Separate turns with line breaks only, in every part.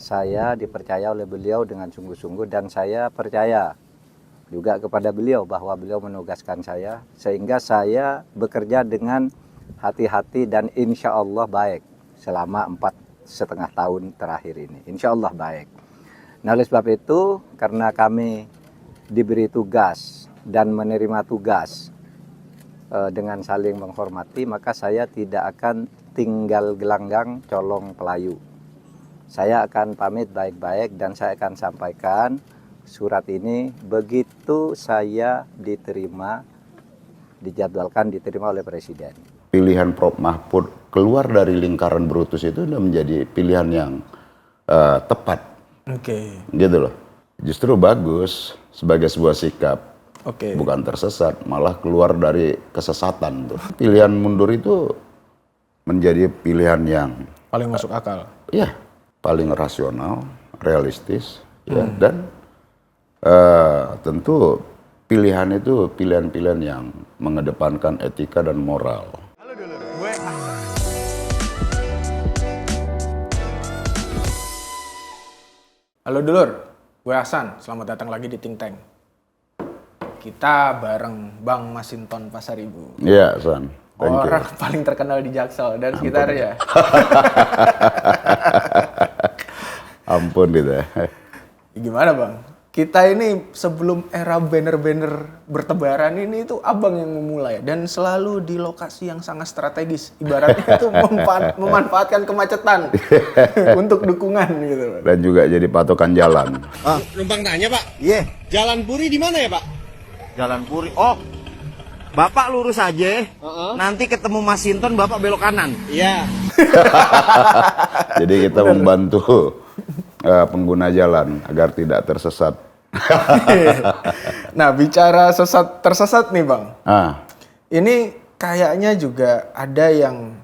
saya dipercaya oleh beliau dengan sungguh-sungguh dan saya percaya juga kepada beliau bahwa beliau menugaskan saya sehingga saya bekerja dengan hati-hati dan insya Allah baik selama 4,5 tahun terakhir ini. Insya Allah baik. Nah oleh sebab itu karena kami diberi tugas dan menerima tugas dengan saling menghormati, maka saya tidak akan tinggal gelanggang colong pelayu. Saya akan pamit baik-baik dan saya akan sampaikan surat ini begitu saya dijadwalkan diterima oleh Presiden.
Pilihan Prof. Mahfud keluar dari lingkaran Brutus itu sudah menjadi pilihan yang tepat.
Oke.
Gitu loh. Justru bagus sebagai sebuah sikap.
Oke.
Bukan tersesat, malah keluar dari kesesatan tuh. Pilihan mundur itu menjadi pilihan yang
Paling masuk akal.
ya paling rasional, realistis, ya, dan tentu pilihan itu pilihan-pilihan yang mengedepankan etika dan moral.
Halo dulur, gue Hasan. Selamat datang lagi di Think Tank. Kita bareng Bang Masinton Pasaribu.
Iya, San. Thank you.
Orang paling terkenal di Jaksel dan sekitarnya.
Ampun gitu ya.
Gimana Bang? Kita ini sebelum era banner-banner bertebaran ini itu abang yang memulai dan selalu di lokasi yang sangat strategis. Ibaratnya itu memanfaatkan kemacetan untuk dukungan gitu.
Dan juga jadi patokan jalan.
Numpang tanya Pak,
Iya,
Jalan Puri di mana ya Pak?
Jalan Puri. Oh, Bapak lurus aja. Nanti ketemu Masinton, Bapak belok kanan.
Iya.
Jadi kita membantu pengguna jalan agar tidak tersesat.
Nah, bicara tersesat nih Bang.
Ini
Ini kayaknya juga ada yang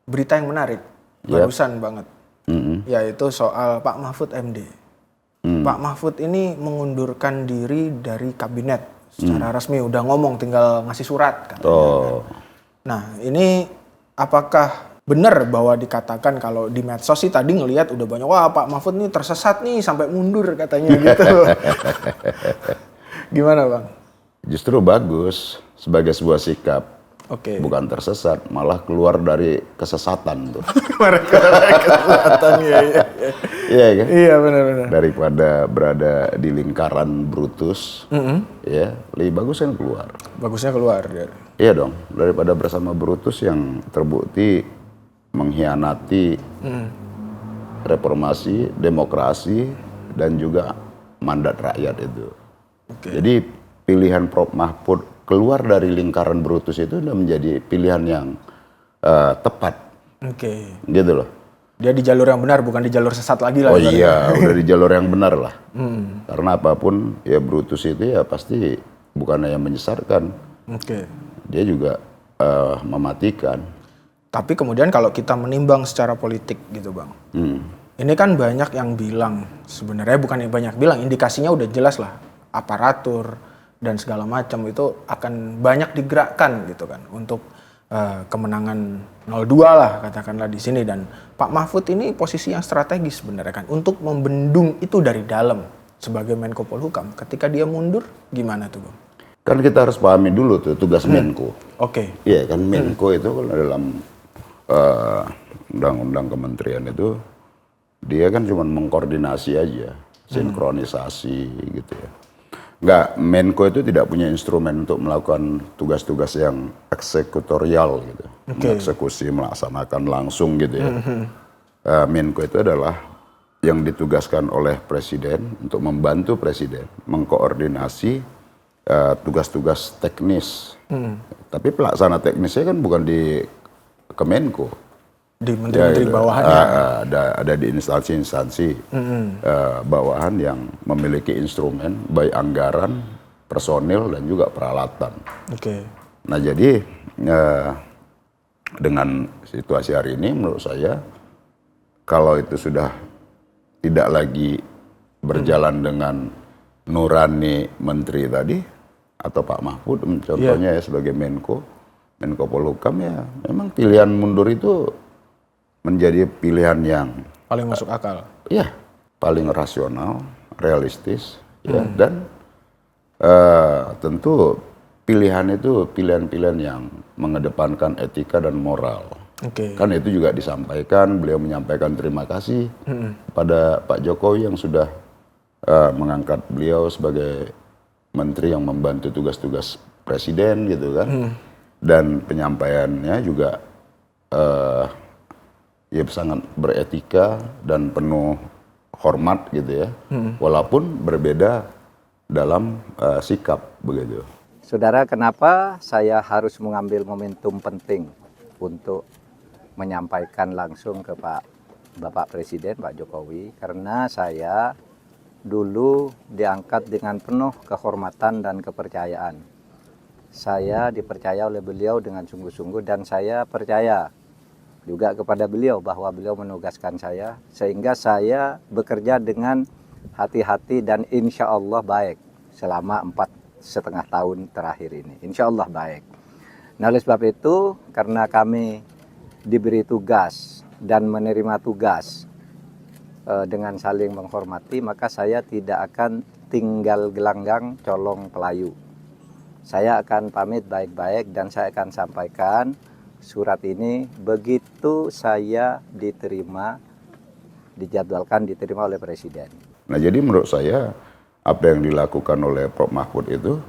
berita yang menarik, barusan banget, yaitu soal Pak Mahfud MD. Pak Mahfud ini mengundurkan diri dari kabinet secara resmi, udah ngomong tinggal ngasih surat katanya. Nah, ini apakah benar bahwa dikatakan kalau di medsos sih tadi ngelihat udah banyak, wah Pak Mahfud ini tersesat nih sampai mundur katanya gitu. Gimana Bang?
justru bagus sebagai sebuah sikap.
Oke.
Bukan tersesat, malah keluar dari kesesatan tuh.
Kesempatan ya.
Iya kan?
Iya benar-benar.
Daripada berada di lingkaran Brutus, ya lebih bagus kan keluar.
Bagusnya keluar.
Iya dong, daripada bersama Brutus yang terbukti mengkhianati reformasi, demokrasi, dan juga mandat rakyat itu. Jadi pilihan Prof. Mahfud keluar dari lingkaran Brutus itu sudah menjadi pilihan yang tepat.
Oke.
Gitu loh.
Dia di jalur yang benar, bukan di jalur sesat lagi lah.
Oh
ibaratnya.
iya, udah di jalur yang benar lah. Karena apapun ya Brutus itu ya pasti bukan hanya menyesatkan,
Oke.
dia juga mematikan.
Tapi kemudian kalau kita menimbang secara politik gitu Bang. Ini kan banyak yang bilang, sebenarnya bukan yang banyak bilang, indikasinya udah jelas lah. Aparatur dan segala macam itu akan banyak digerakkan gitu kan untuk kemenangan 02 lah katakanlah di sini, dan Pak Mahfud ini posisi yang strategis sebenarnya kan untuk membendung itu dari dalam sebagai Menko Polhukam. Ketika dia mundur gimana tuh Bang?
Kan kita harus pahami dulu tuh tugas Menko.
Oke.
Iya kan Menko itu kan dalam undang-undang kementerian itu dia kan cuma mengkoordinasi aja, sinkronisasi gitu ya. Enggak, Menko itu tidak punya instrumen untuk melakukan tugas-tugas yang eksekutorial gitu. Mengeksekusi, melaksanakan langsung gitu ya. Menko itu adalah yang ditugaskan oleh Presiden untuk membantu Presiden mengkoordinasi tugas-tugas teknis. Tapi pelaksana teknisnya kan bukan di Kemenko.
Di menteri-menteri bawahannya.
Ada di instansi-instansi bawahan yang memiliki instrumen baik anggaran, personil, dan juga peralatan.
Oke.
Nah jadi dengan situasi hari ini menurut saya kalau itu sudah tidak lagi berjalan dengan nurani menteri tadi atau Pak Mahfud contohnya ya sebagai Menko Polhukam, ya memang pilihan mundur itu menjadi pilihan yang
Paling masuk akal.
ya paling rasional, realistis, ya, dan tentu pilihan itu pilihan-pilihan yang mengedepankan etika dan moral.
Oke.
Kan itu juga disampaikan, beliau menyampaikan terima kasih pada Pak Jokowi yang sudah mengangkat beliau sebagai menteri yang membantu tugas-tugas presiden gitu kan. Dan penyampaiannya juga ya sangat beretika dan penuh hormat gitu ya. Walaupun berbeda dalam sikap begitu.
Saudara, kenapa saya harus mengambil momentum penting untuk menyampaikan langsung ke Bapak Presiden, Pak Jokowi? Karena saya dulu diangkat dengan penuh kehormatan dan kepercayaan. Saya dipercaya oleh beliau dengan sungguh-sungguh dan saya percaya juga kepada beliau bahwa beliau menugaskan saya sehingga saya bekerja dengan hati-hati dan insya Allah baik selama 4,5 tahun terakhir ini. Insya Allah baik. Nah, oleh sebab itu karena kami diberi tugas dan menerima tugas dengan saling menghormati, maka saya tidak akan tinggal gelanggang colong pelayu. Saya akan pamit baik-baik dan saya akan sampaikan surat ini begitu saya dijadwalkan diterima oleh Presiden.
Nah, jadi menurut saya apa yang dilakukan oleh Prof. Mahfud itu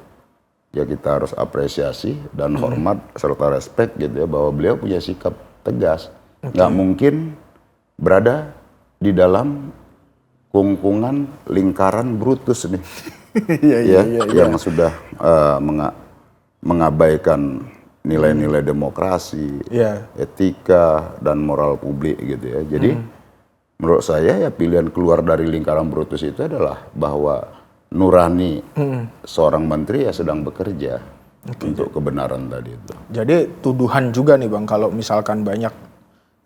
ya kita harus apresiasi dan hormat serta respect gitu ya, bahwa beliau punya sikap tegas. Nggak mungkin berada di dalam kungkungan lingkaran Brutus nih. Yang sudah mengabaikan nilai-nilai demokrasi, etika dan moral publik gitu ya. Jadi menurut saya ya pilihan keluar dari lingkaran Brutus itu adalah bahwa nurani seorang menteri ya sedang bekerja untuk kebenaran tadi itu.
Jadi tuduhan juga nih Bang, kalau misalkan banyak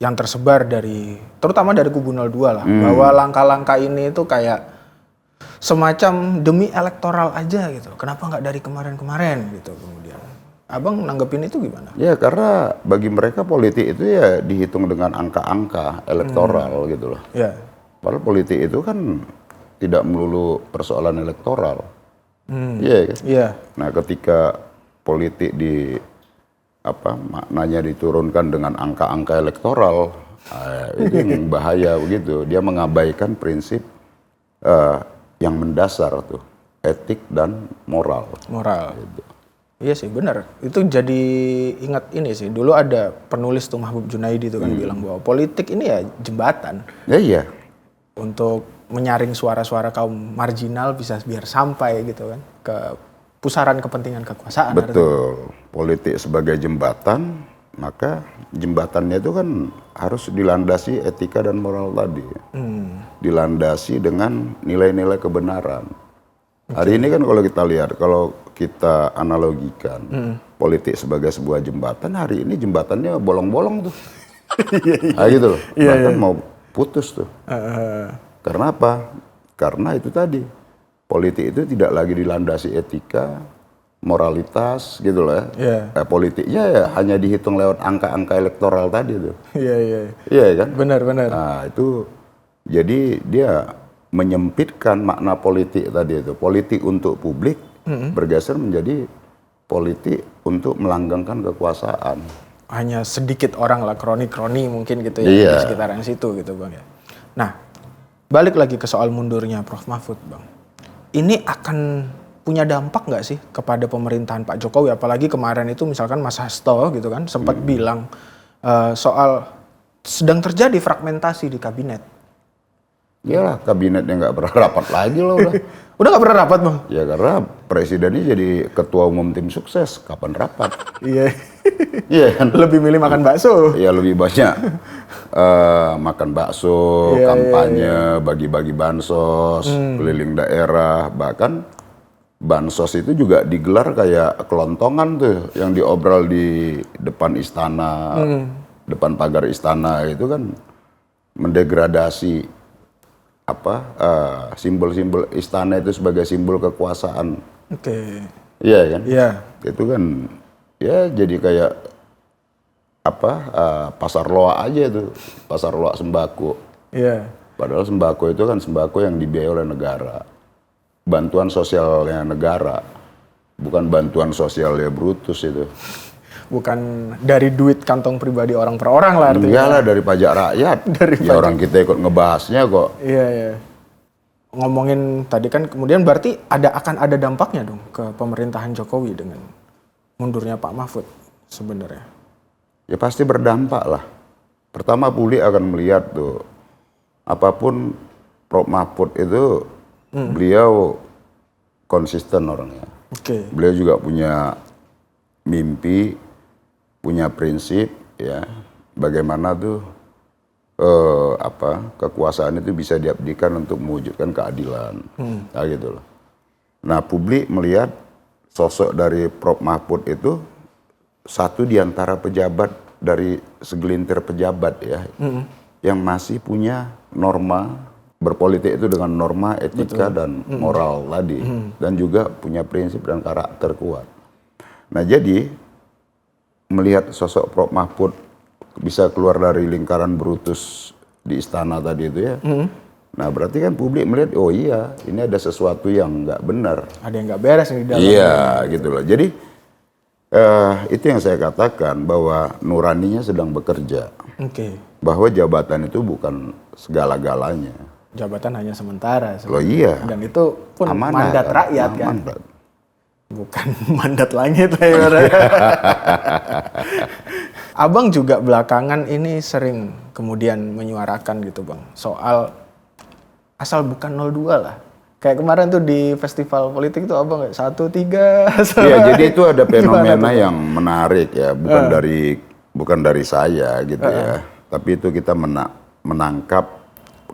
yang tersebar dari, terutama dari kubu 02 lah, bahwa langkah-langkah ini itu kayak semacam demi elektoral aja gitu. Kenapa nggak dari kemarin-kemarin gitu kemudian. Abang nanggepin itu gimana?
Ya karena bagi mereka politik itu ya dihitung dengan angka-angka elektoral gitu loh.
Ya.
Padahal politik itu kan tidak melulu persoalan elektoral. Iya kan?
Iya.
Nah, ketika politik maknanya diturunkan dengan angka-angka elektoral, itu yang bahaya begitu. Dia mengabaikan prinsip yang mendasar tuh, etik dan moral.
Moral.
Gitu.
Iya sih, benar. Itu jadi ingat ini sih. Dulu ada penulis tuh Mahbub Junaidi tuh kan bilang bahwa politik ini ya jembatan.
Ya iya.
Untuk menyaring suara-suara kaum marginal bisa biar sampai gitu kan ke pusaran kepentingan kekuasaan.
Betul. Politik sebagai jembatan, maka jembatannya itu kan harus dilandasi etika dan moral tadi. Dilandasi dengan nilai-nilai kebenaran. Hari ini kan kalau kita lihat, kalau kita analogikan politik sebagai sebuah jembatan, hari ini jembatannya bolong-bolong tuh. Gitu loh. Bahkan mau putus tuh. Karena apa? Karena itu tadi, politik itu tidak lagi dilandasi etika, moralitas gitu loh ya. Politiknya ya hanya dihitung lewat angka-angka elektoral tadi tuh. Iya kan?
Benar.
Nah itu, jadi dia menyempitkan makna politik tadi itu. Politik untuk publik bergeser menjadi politik untuk melanggengkan kekuasaan.
Hanya sedikit orang lah, kroni-kroni mungkin gitu ya, di sekitaran situ gitu Bang ya. Nah, balik lagi ke soal mundurnya Prof. Mahfud Bang. Ini akan punya dampak nggak sih kepada pemerintahan Pak Jokowi? Apalagi kemarin itu misalkan Mas Hasto gitu kan sempat bilang soal sedang terjadi fragmentasi di kabinet.
Iyalah, kabinetnya nggak pernah rapat lagi loh udah.
Udah nggak pernah rapat Bang?
Ya karena presidennya jadi ketua umum tim sukses, kapan rapat?
Iya.
Iya kan?
Lebih milih makan bakso.
Iya lebih banyak makan bakso, kampanye, bagi-bagi bansos, keliling daerah, bahkan bansos itu juga digelar kayak kelontongan tuh, yang diobrol di depan istana, depan pagar istana itu kan mendegradasi simbol-simbol istana itu sebagai simbol kekuasaan.
Oke.
Iya kan?
Iya.
Itu kan ya jadi kayak pasar loak aja tuh, pasar loak sembako.
Iya.
Padahal sembako itu kan sembako yang dibiayai oleh negara. Bantuan sosialnya negara. Bukan bantuan sosialnya Brutus itu.
Bukan dari duit kantong pribadi orang per orang lah artinya.
Iyalah dari pajak rakyat.
Dari
ya orang kita ikut ngebahasnya kok.
Iya, iya. Ngomongin tadi kan kemudian berarti akan ada dampaknya dong ke pemerintahan Jokowi dengan mundurnya Pak Mahfud sebenarnya.
Ya pasti berdampak lah. Pertama publik akan melihat tuh, apapun Prof Mahfud itu beliau konsisten orangnya.
Oke.
Beliau juga punya mimpi, punya prinsip, ya bagaimana tuh kekuasaan itu bisa diabdikan untuk mewujudkan keadilan, nah, gitu loh. Nah publik melihat sosok dari Prof Mahfud itu satu di antara pejabat dari segelintir pejabat ya, yang masih punya norma berpolitik itu dengan norma etika dan moral tadi, dan juga punya prinsip dan karakter kuat. Nah jadi melihat sosok Prof Mahfud bisa keluar dari lingkaran Brutus di istana tadi itu ya, nah berarti kan publik melihat oh iya ini ada sesuatu yang nggak benar,
Ada yang nggak beres di dalam.
iya gitu loh. Jadi itu yang saya katakan bahwa nuraninya sedang bekerja,
Oke.
bahwa jabatan itu bukan segala-galanya.
Jabatan hanya sementara.
Loh iya.
Dan itu pun
Amanah
mandat
kan?
rakyat kan.
Mandat.
Bukan mandat langit lah ya. Abang juga belakangan ini sering kemudian menyuarakan gitu bang. Soal asal bukan 02 lah. Kayak kemarin tuh di festival politik tuh abang kayak 1-3.
Iya, jadi itu ada fenomena yang menarik ya, bukan dari saya gitu ya. Tapi itu kita menangkap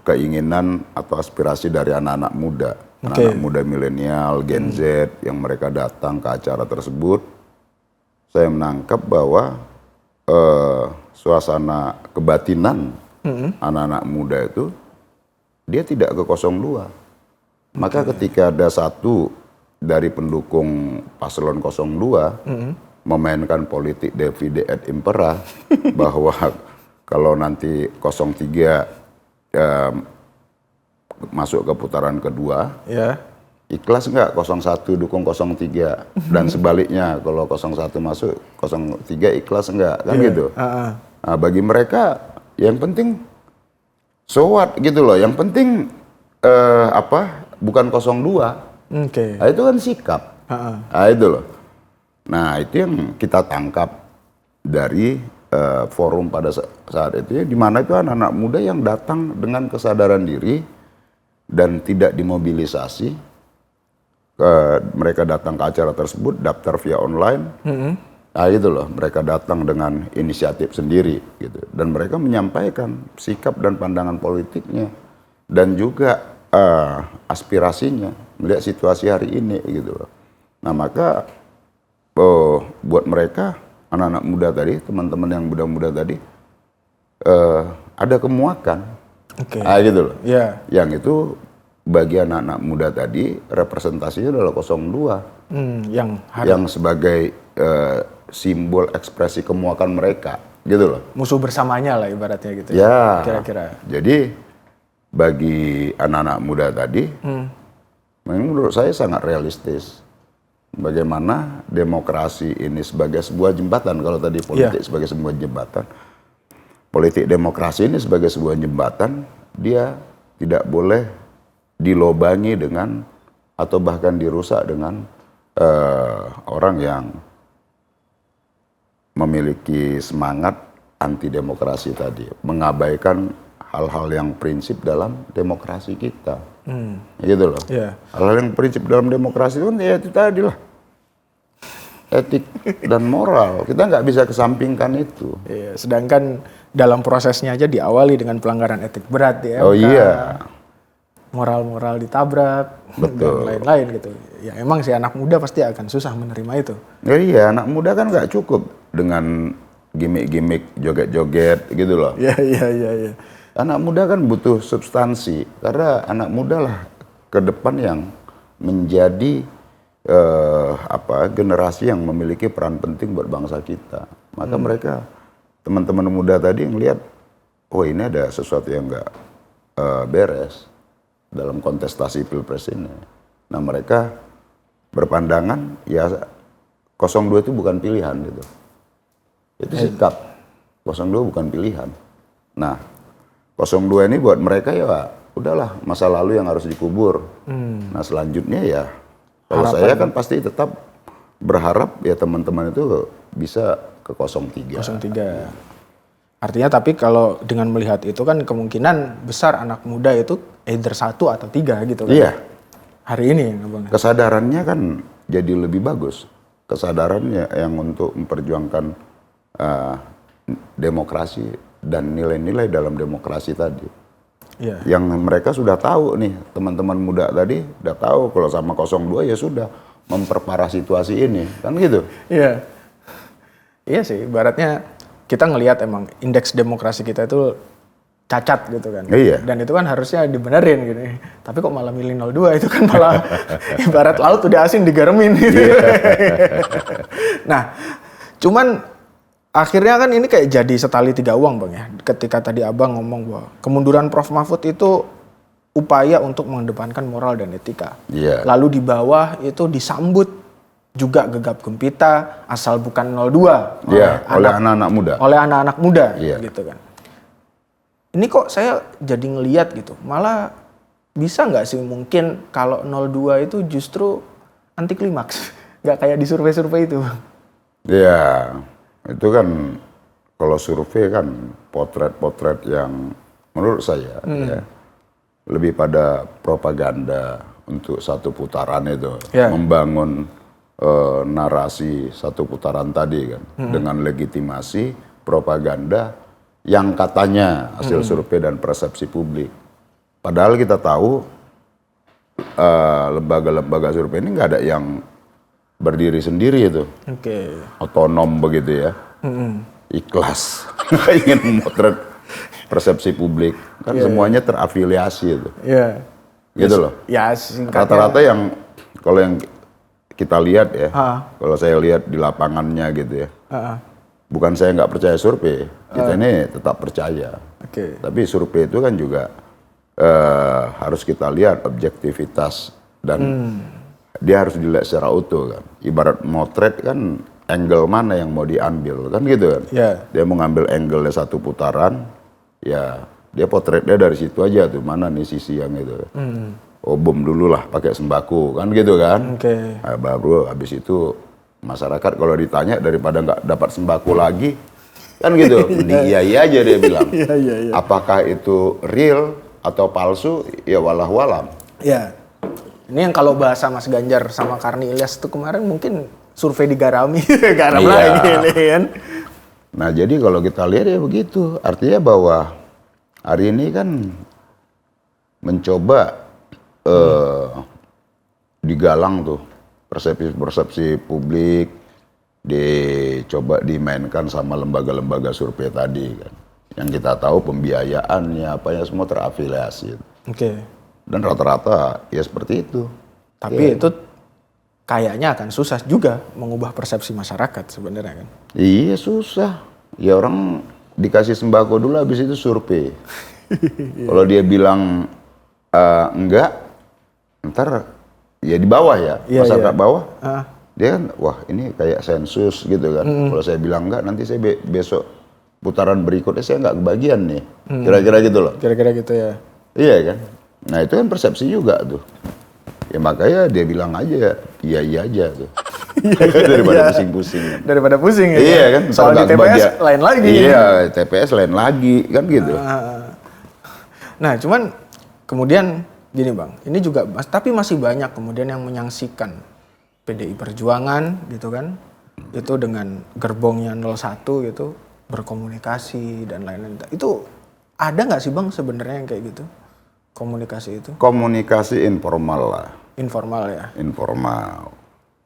keinginan atau aspirasi dari anak-anak muda. Anak-anak muda milenial, Gen Z yang mereka datang ke acara tersebut. Saya menangkap bahwa suasana kebatinan anak-anak muda itu dia tidak ke 02. Maka ketika ada satu dari pendukung paslon 02 memainkan politik divide et impera bahwa kalau nanti 03 masuk ke putaran kedua,
Ya.
ikhlas nggak 01 dukung 03 dan sebaliknya kalau 01 masuk 03 ikhlas nggak kan gitu. Nah, bagi mereka yang penting so what gitu loh, yang penting bukan 02.
Oke.
Nah, itu kan sikap. Nah, itu loh. Nah, itu yang kita tangkap dari forum pada saat itu ya, di mana itu anak-anak muda yang datang dengan kesadaran diri dan tidak dimobilisasi. Mereka datang ke acara tersebut, daftar via online. Nah, itu loh, mereka datang dengan inisiatif sendiri gitu. Dan mereka menyampaikan sikap dan pandangan politiknya dan juga aspirasinya melihat situasi hari ini gitu loh. Nah maka buat mereka anak-anak muda tadi, teman-teman yang muda-muda tadi ada kemuakan, gitu loh.
Yeah.
Yang itu bagi anak-anak muda tadi representasinya adalah 02, yang sebagai simbol ekspresi kemuakan mereka, gitu loh.
Musuh bersamanya lah ibaratnya gitu.
Ya.
Kira-kira.
Jadi bagi anak-anak muda tadi, menurut saya sangat realistis. Bagaimana demokrasi ini sebagai sebuah jembatan, kalau tadi politik sebagai sebuah jembatan, politik demokrasi ini sebagai sebuah jembatan, dia tidak boleh dilobangi dengan atau bahkan dirusak dengan orang yang memiliki semangat anti demokrasi tadi, mengabaikan hal-hal yang prinsip dalam demokrasi kita, gitu loh. Hal-hal yang prinsip dalam demokrasi itu ya itu tadi lah, etik dan moral. Kita nggak bisa kesampingkan itu.
Iya, sedangkan dalam prosesnya aja diawali dengan pelanggaran etik berat ya.
Oh iya.
Moral-moral ditabrak,
Betul.
dan lain-lain gitu. Ya emang sih anak muda pasti akan susah menerima itu.
Ya iya, anak muda kan nggak cukup dengan gimmick-gimmick, joget-joget gitu loh.
Iya.
Anak muda kan butuh substansi, karena anak muda lah ke depan yang menjadi generasi yang memiliki peran penting buat bangsa kita. Maka mereka, teman-teman muda tadi ngelihat, oh ini ada sesuatu yang nggak beres dalam kontestasi Pilpres ini. Nah mereka berpandangan ya 02 itu bukan pilihan gitu. Itu sikap. 02 bukan pilihan. Nah 02 ini buat mereka ya udahlah masa lalu yang harus dikubur. Nah selanjutnya ya kalau saya kan pasti tetap berharap ya teman-teman itu bisa ke 03.
03. Artinya tapi kalau dengan melihat itu kan kemungkinan besar anak muda itu either 1 atau 3 gitu kan.
Iya.
Hari ini Abang.
Kesadarannya kan jadi lebih bagus. Kesadarannya yang untuk memperjuangkan demokrasi dan nilai-nilai dalam demokrasi tadi.
Iya.
Yang mereka sudah tahu nih, teman-teman muda tadi udah tahu kalau sama 02 ya sudah memperparah situasi ini. Kan gitu.
Iya. Iya sih, ibaratnya kita ngelihat emang indeks demokrasi kita itu cacat gitu kan.
Iya.
Dan itu kan harusnya dibenerin gitu. Tapi kok malah milih 02 itu kan malah ibarat laut udah asin digaremin gitu. Nah, cuman akhirnya kan ini kayak jadi setali 3 uang Bang ya. Ketika tadi Abang ngomong bahwa kemunduran Prof Mahfud itu upaya untuk mengedepankan moral dan etika.
Iya.
Lalu di bawah itu disambut juga gegap gempita asal bukan 02
Iya, oleh anak-anak muda.
oleh anak-anak muda
Iya.
gitu kan. Ini kok saya jadi ngeliat gitu, malah bisa nggak sih mungkin kalau 02 itu justru anti klimaks, nggak kayak di survei-survei itu.
Iya, itu kan kalau survei kan potret-potret yang menurut saya ya, lebih pada propaganda untuk satu putaran itu,
Ya.
membangun narasi satu putaran tadi kan dengan legitimasi propaganda yang katanya hasil survei dan persepsi publik. Padahal kita tahu lembaga-lembaga survei ini nggak ada yang berdiri sendiri itu,
Oke.
otonom begitu ya, ikhlas ingin memotret persepsi publik kan semuanya terafiliasi itu,
Iya.
gitu loh.
Ya singkatnya.
Rata-rata yang kalau yang kita lihat ya,
Ah.
kalau saya lihat di lapangannya gitu ya, bukan saya nggak percaya survei, kita ini tetap percaya.
Oke.
Tapi survei itu kan juga harus kita lihat objektivitas dan dia harus dilihat secara utuh kan. Ibarat motret kan angle mana yang mau diambil kan gitu kan.
Ya.
Dia mau ngambil angle satu putaran, ya dia potretnya dari situ aja tuh mana nih sisi yang itu. Oh bom dulu lah pakai sembako kan gitu kan.
Oke.
Nah, baru habis itu masyarakat kalau ditanya daripada nggak dapat sembako lagi kan gitu, mending iya aja dia bilang.
Iya.
Apakah itu real atau palsu ya walah-walam.
Ya. Ini yang kalau bahasa Mas Ganjar sama Karni Ilyas itu kemarin mungkin survei digarami, garam
Iya.
lagi nih kan.
Nah jadi kalau kita lihat ya begitu, artinya bahwa hari ini kan mencoba digalang tuh persepsi publik, dicoba dimainkan sama lembaga-lembaga survei tadi kan. Yang kita tahu pembiayaannya, apanya semua terafiliasi.
Oke.
Dan rata-rata ya seperti itu.
Tapi itu kayaknya akan susah juga mengubah persepsi masyarakat sebenarnya kan.
Iya susah. Ya orang dikasih sembako dulu habis itu survei. Kalau dia bilang enggak, ntar ya di bawah ya,
Iya,
masyarakat
iya.
bawah.
Ah.
Dia kan wah ini kayak sensus gitu kan. Kalau saya bilang enggak, nanti saya besok putaran berikutnya saya enggak kebagian nih. Kira-kira gitu loh.
Kira-kira gitu ya.
Iya kan. Nah itu kan persepsi juga tuh. Ya makanya dia bilang aja iya aja tuh. Daripada pusing-pusing.
Daripada pusing ya.
Iya kan.
Soal di
ntar nggak
TPS
kebagian.
lain lagi.
Iya, TPS lain lagi kan gitu.
Nah, cuman kemudian gini Bang, ini juga tapi masih banyak kemudian yang menyaksikan PDI Perjuangan gitu kan. Itu dengan gerbongnya 01 gitu, berkomunikasi dan lain-lain. Itu ada nggak sih Bang sebenarnya yang kayak gitu? Komunikasi itu?
Komunikasi informal lah.
Informal ya.
Informal.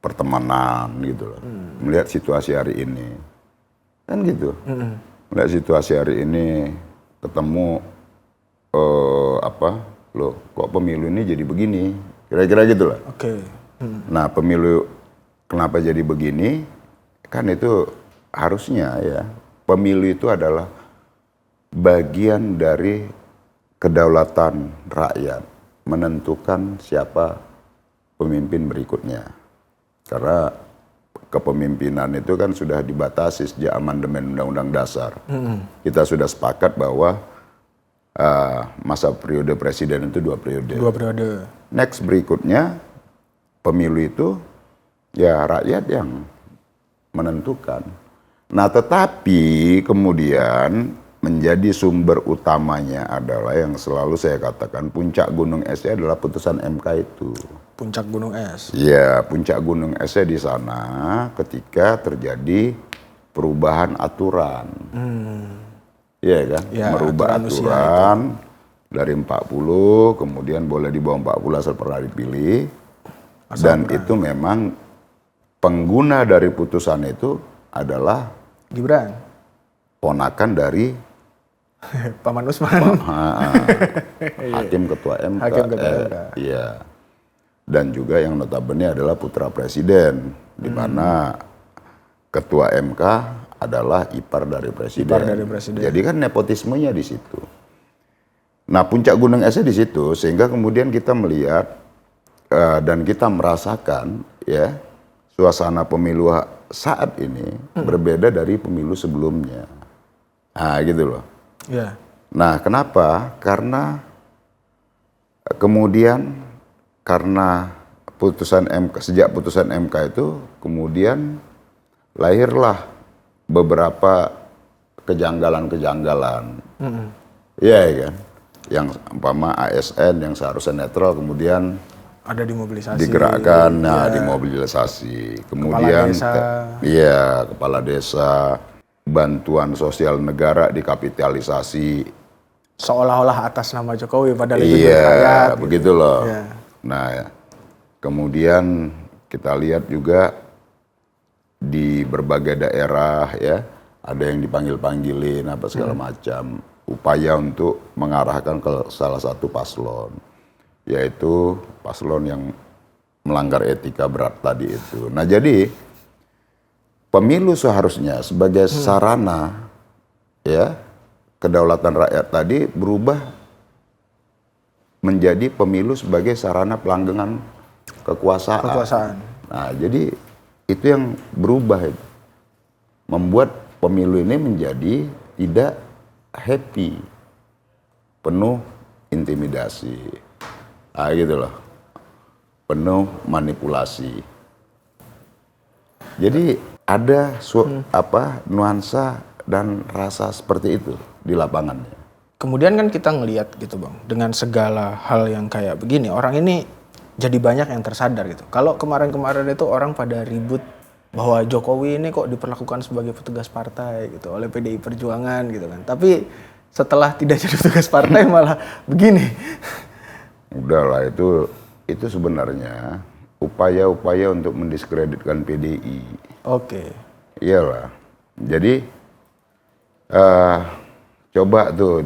Pertemanan gitu loh. Melihat situasi hari ini. Kan gitu. Melihat situasi hari ini ketemu loh kok pemilu ini jadi begini. Kira-kira gitu lah.
Oke.
Nah pemilu kenapa jadi begini, kan itu harusnya ya, pemilu itu adalah bagian dari kedaulatan rakyat menentukan siapa pemimpin berikutnya. Karena kepemimpinan itu kan sudah dibatasi sejak amandemen Undang-Undang Dasar. Kita sudah sepakat bahwa masa periode presiden itu 2 periode.
2 periode.
Next berikutnya pemilu itu ya rakyat yang menentukan. Nah, tetapi kemudian menjadi sumber utamanya adalah yang selalu saya katakan puncak gunung esnya adalah putusan MK itu.
Puncak gunung es.
Ya, puncak gunung esnya di sana ketika terjadi perubahan aturan. Iya kan?
Ya,
merubah
aturan usia
aturan dari 40 kemudian boleh di bawah 40 asal pernah dipilih. Dan itu memang pengguna dari putusan itu adalah
Gibran.
ponakan dari
Paman Usman.
Hakim Ketua MK.
Hakim Ketua MK.
Iya. Dan juga yang notabene adalah putra presiden, di mana Ketua MK adalah ipar dari presiden.
Ipar dari presiden.
Jadi kan nepotismenya di situ. Nah, puncak gunung esnya di situ, sehingga kemudian kita melihat dan kita merasakan ya suasana pemilu saat ini berbeda dari pemilu sebelumnya. Nah, gitu loh.
Ya.
Nah, kenapa? Karena kemudian karena putusan MK, sejak putusan MK itu kemudian lahirlah beberapa kejanggalan-kejanggalan. Iya kan? Yang umpama ASN yang seharusnya netral kemudian
Ada dimobilisasi.
digerakkan, nah dimobilisasi. Kemudian kepala desa, bantuan sosial negara dikapitalisasi.
Seolah-olah atas nama Jokowi padahal itu
Iya,
rakyat.
begitu loh.
Iya.
Nah, kemudian kita lihat juga di berbagai daerah ya, ada yang dipanggil-panggilin apa segala macam, upaya untuk mengarahkan ke salah satu paslon, yaitu paslon yang melanggar etika berat tadi itu. Nah, jadi pemilu seharusnya sebagai sarana ya kedaulatan rakyat tadi berubah menjadi pemilu sebagai sarana pelanggengan kekuasaan. Nah, jadi itu yang berubah itu. Membuat pemilu ini menjadi tidak happy. Penuh intimidasi. Ah, gitu loh. Penuh manipulasi. Jadi ada nuansa dan rasa seperti itu di lapangannya.
Kemudian kan kita ngelihat gitu Bang, dengan segala hal yang kayak begini, orang ini jadi banyak yang tersadar gitu. Kalau kemarin-kemarin itu orang pada ribut bahwa Jokowi ini kok diperlakukan sebagai petugas partai gitu oleh PDI Perjuangan gitu kan. Tapi setelah tidak jadi petugas partai malah begini.
Udahlah, itu sebenarnya upaya-upaya untuk mendiskreditkan PDI.
Oke.
Iyalah. Jadi coba tuh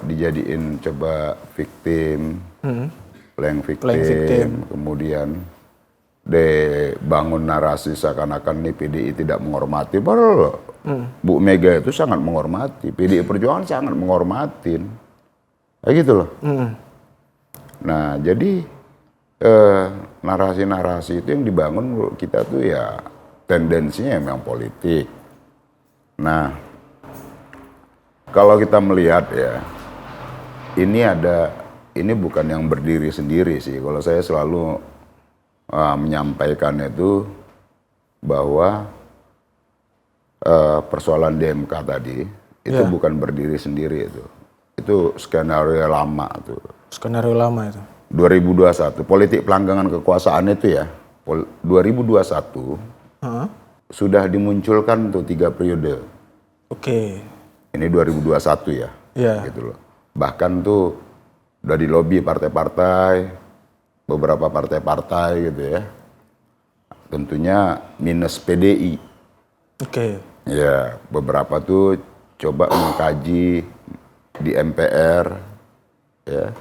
dijadiin coba victim, playing victim, kemudian dibangun narasi seakan-akan nih PDI tidak menghormati. Padahal Bu Mega itu sangat menghormati, PDI Perjuangan sangat menghormatin, kayak gitu loh. Nah, jadi narasi-narasi itu yang dibangun menurut kita tuh ya tendensinya memang politik. Nah, kalau kita melihat ya, ini bukan yang berdiri sendiri sih. Kalau saya selalu menyampaikan itu bahwa persoalan DMK tadi itu bukan berdiri sendiri itu. Itu skenario lama tuh.
Skenario lama itu.
2021 politik pelanggangan kekuasaan itu ya. 2021 sudah dimunculkan tuh 3 periode.
Oke.
Ini 2021 ya.
Iya.
Gitu loh. Bahkan tuh udah dilobi partai-partai, beberapa partai-partai gitu ya. Tentunya minus PDI.
Oke.
Ya, beberapa tuh coba mengkaji di MPR ya,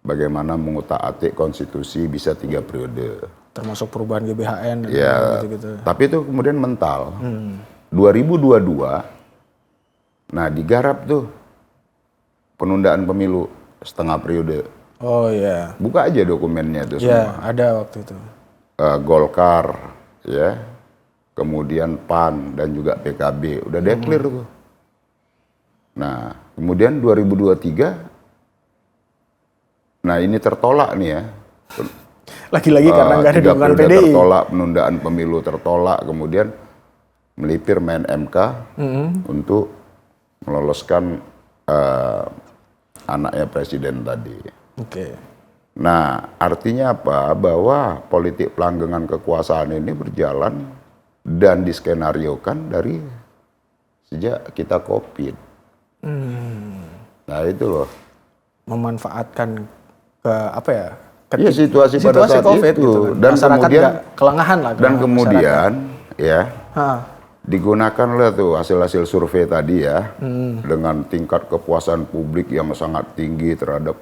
bagaimana mengutak-atik konstitusi bisa 3 periode.
Termasuk perubahan GBHN dan
Ya,
gitu-gitu.
tapi itu kemudian mental. 2022, nah digarap tuh penundaan pemilu setengah periode.
Oh iya.
Buka aja dokumennya itu
Ya,
semua.
ada waktu itu.
Golkar, ya, kemudian PAN dan juga PKB udah declare tuh. Nah, kemudian 2023, nah ini tertolak nih ya.
Lagi-lagi karena nggak ada
3
dukungan
periode
PDI.
tertolak, penundaan pemilu tertolak, kemudian melipir main MK untuk meloloskan anaknya presiden tadi.
Oke.
Nah, artinya apa? Bahwa politik pelanggengan kekuasaan ini berjalan dan diskenariokan dari sejak kita COVID. Nah, itu loh.
Memanfaatkan ke apa ya?
Iya, situasi pada saat
COVID
itu.
gitu kan.
Dan
Masyarakat
kemudian
nggak kelengahan lah.
dan kemudian ya
Ha.
digunakanlah tuh hasil-hasil survei tadi ya dengan tingkat kepuasan publik yang sangat tinggi terhadap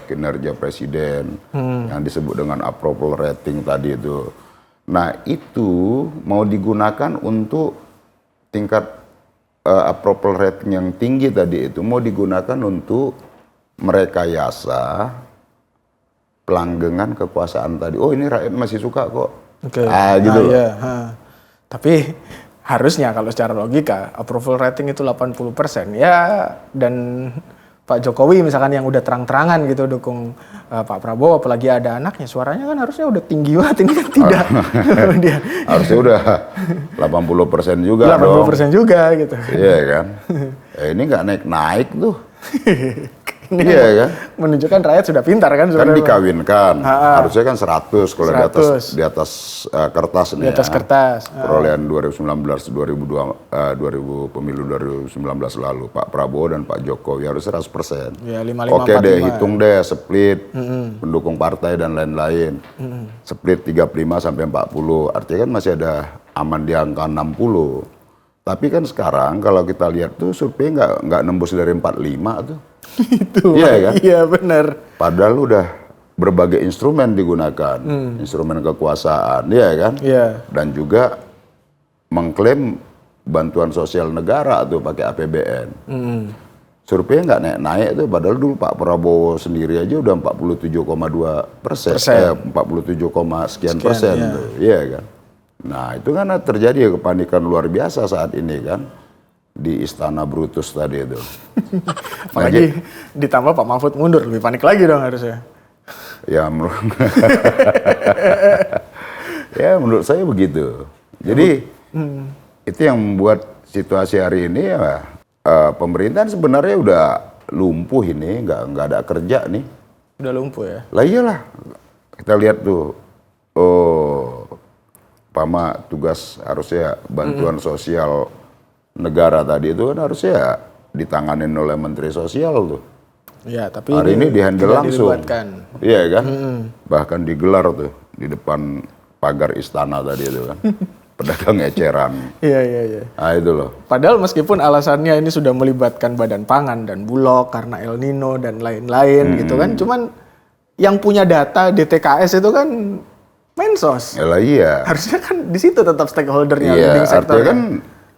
kinerja presiden yang disebut dengan approval rating tadi itu. Nah, itu mau digunakan untuk tingkat approval rating yang tinggi tadi itu mau digunakan untuk merekayasa pelanggengan kekuasaan tadi. Oh, ini rakyat masih suka kok.
Oke.
Gitu loh.
Iya. Ha. Tapi harusnya kalau secara logika approval rating itu 80% ya, dan Pak Jokowi misalkan yang udah terang-terangan gitu dukung Pak Prabowo, apalagi ada anaknya, suaranya kan harusnya udah tinggi banget, ini kan tidak. Dia
Harusnya udah 80% juga
80% juga gitu.
Iya kan? Ini nggak naik-naik tuh.
Ini
Iya kan?
menunjukkan rakyat sudah pintar kan
Kan
sebenarnya.
dikawinkan. Harusnya kan 100 kalau
100.
di atas kertas
Di
nih
atas
ya.
kertas.
Perolehan 2019 2000 pemilu 2019 lalu Pak Prabowo dan Pak Jokowi harus 100%.
Ya, 55,
Oke deh,
45.
hitung deh split pendukung partai dan lain-lain. Split 35 sampai 40. Artinya kan masih ada aman di angka 60. Tapi kan sekarang kalau kita lihat tuh survei nggak nembus dari 45 tuh.
Itu.
Iya kan?
Iya benar.
Padahal udah berbagai instrumen digunakan, instrumen kekuasaan, ya kan?
Iya.
Dan juga mengklaim bantuan sosial negara tuh pakai APBN. Survei nggak naik-naik tuh, padahal dulu Pak Prabowo sendiri aja udah 47,2%, 47, sekian persen
iya.
tuh, iya kan? Nah itu kan terjadi kepanikan luar biasa saat ini kan di Istana Brutus tadi itu.
Apalagi ditambah Pak Mahfud mundur, lebih panik lagi dong harusnya.
Ya menurut saya begitu. Jadi itu yang membuat situasi hari ini ya pemerintahan sebenarnya udah lumpuh ini, nggak ada kerja nih.
Udah lumpuh ya.
Lah iyalah, kita lihat tuh, Pama tugas harusnya bantuan sosial negara tadi itu kan harusnya ditanganin oleh Menteri Sosial tuh.
Iya, tapi
Hari ini dihandle
tidak
langsung.
dilibatkan.
Iya kan? Bahkan digelar tuh di depan pagar istana tadi itu kan. Pedagang eceran.
Iya.
Nah itu loh.
Padahal meskipun alasannya ini sudah melibatkan Badan Pangan dan Bulog karena El Nino dan lain-lain gitu kan, cuman yang punya data DTKS itu kan Mensos.
Yalah iya.
Harusnya kan di situ tetap stakeholdernya,
Iya,
leading sektor.
artinya kan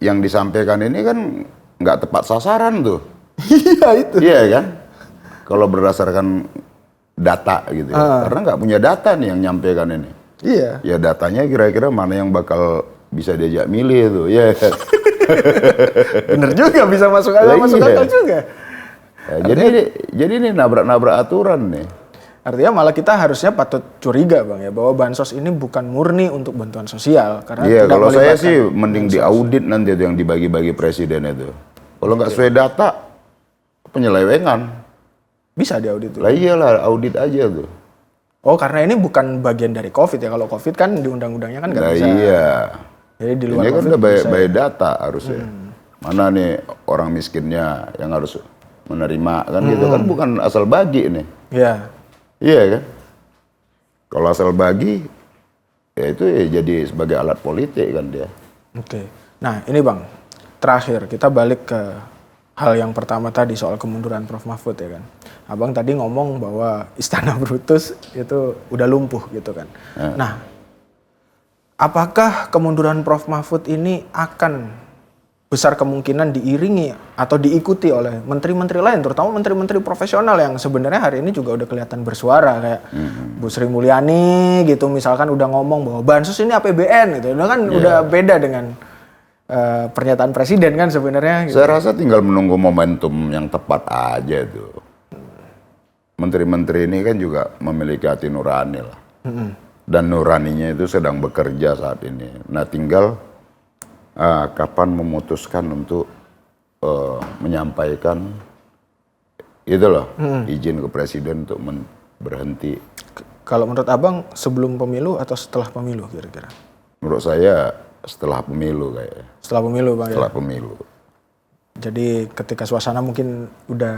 yang disampaikan ini kan nggak tepat sasaran tuh.
Iya itu.
Iya kan? Kalau berdasarkan data gitu ya. Karena nggak punya data nih yang nyampaikan ini.
Iya.
Ya datanya kira-kira mana yang bakal bisa diajak milih tuh. Iya kan?
Bener juga, bisa masuk akal,
Lah
masuk
iya.
akal juga.
Ya, jadi ini nabrak-nabrak aturan nih.
Artinya malah kita harusnya patut curiga Bang ya, bahwa bansos ini bukan murni untuk bantuan sosial. Karena
Iya,
tidak
kalau saya
melibatkan
sih mending diaudit nanti itu yang dibagi-bagi presiden itu. Kalau nggak sesuai data, penyelewengan.
bisa diaudit.
Lah iyalah, audit aja tuh.
Oh, karena ini bukan bagian dari COVID ya. Kalau COVID kan di undang-undangnya kan nggak
Nah
bisa.
iya.
Jadi di luar
Ini kan
COVID
udah
bisa.
by data harusnya. Mana nih orang miskinnya yang harus menerima kan gitu kan, bukan asal bagi nih.
Iya.
Iya kan? Kalau asal bagi, ya itu ya jadi sebagai alat politik kan dia.
Oke. Nah, ini Bang. Terakhir kita balik ke hal yang pertama tadi soal kemunduran Prof Mahfud ya kan. Abang tadi ngomong bahwa Istana Brutus itu udah lumpuh gitu kan. Nah, apakah kemunduran Prof Mahfud ini akan besar kemungkinan diiringi atau diikuti oleh menteri-menteri lain, terutama menteri-menteri profesional yang sebenarnya hari ini juga udah kelihatan bersuara kayak Bu Sri Mulyani gitu misalkan udah ngomong bahwa bansos ini APBN gitu, udah kan udah beda dengan pernyataan presiden kan sebenarnya. Gitu.
Saya rasa tinggal menunggu momentum yang tepat aja tuh. Menteri-menteri ini kan juga memiliki hati nurani lah, dan nuraninya itu sedang bekerja saat ini. Nah tinggal kapan memutuskan untuk menyampaikan itu loh izin ke presiden untuk berhenti.
Kalau menurut abang sebelum pemilu atau setelah pemilu kira-kira?
Menurut saya setelah pemilu kayaknya.
Setelah pemilu bang.
Setelah pemilu.
Jadi ketika suasana mungkin udah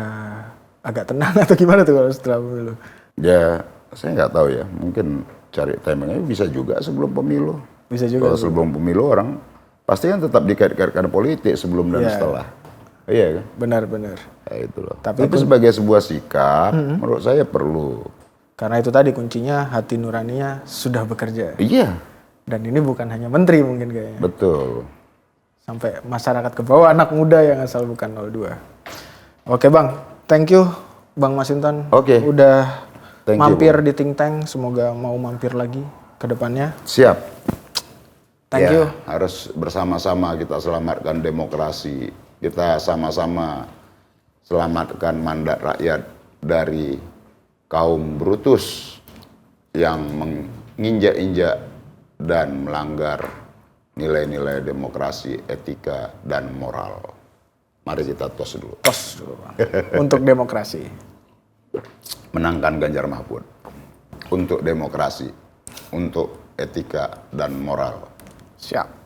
agak tenang atau gimana tuh kalau setelah pemilu?
Ya saya nggak tahu ya. Mungkin cari timingnya bisa juga sebelum pemilu.
Bisa juga.
Kalau sebelum pemilu orang pasti kan tetap dikait-kaitkan politik sebelum dan setelah. Iya kan?
Benar-benar.
Ya, itu loh.
Tapi
Tapi sebagai sebuah sikap, menurut saya perlu.
Karena itu tadi kuncinya hati nuraninya sudah bekerja.
Iya,
Dan ini bukan hanya menteri mungkin kayaknya.
betul.
Sampai masyarakat ke bawah, anak muda yang asal bukan 02. Oke bang, thank you Bang Masinton.
Oke.
Udah
Thank you,
mampir
Bang.
di Think Tank, semoga mau mampir lagi ke depannya.
Siap.
Thank
Ya,
you.
harus bersama-sama kita selamatkan demokrasi. Kita sama-sama selamatkan mandat rakyat dari kaum brutus yang menginjak-injak dan melanggar nilai-nilai demokrasi, etika, dan moral. Mari kita tos dulu.
Tos dulu bang. Untuk demokrasi.
Menangkan Ganjar Mahfud. Untuk demokrasi, untuk etika, dan moral.
Siap.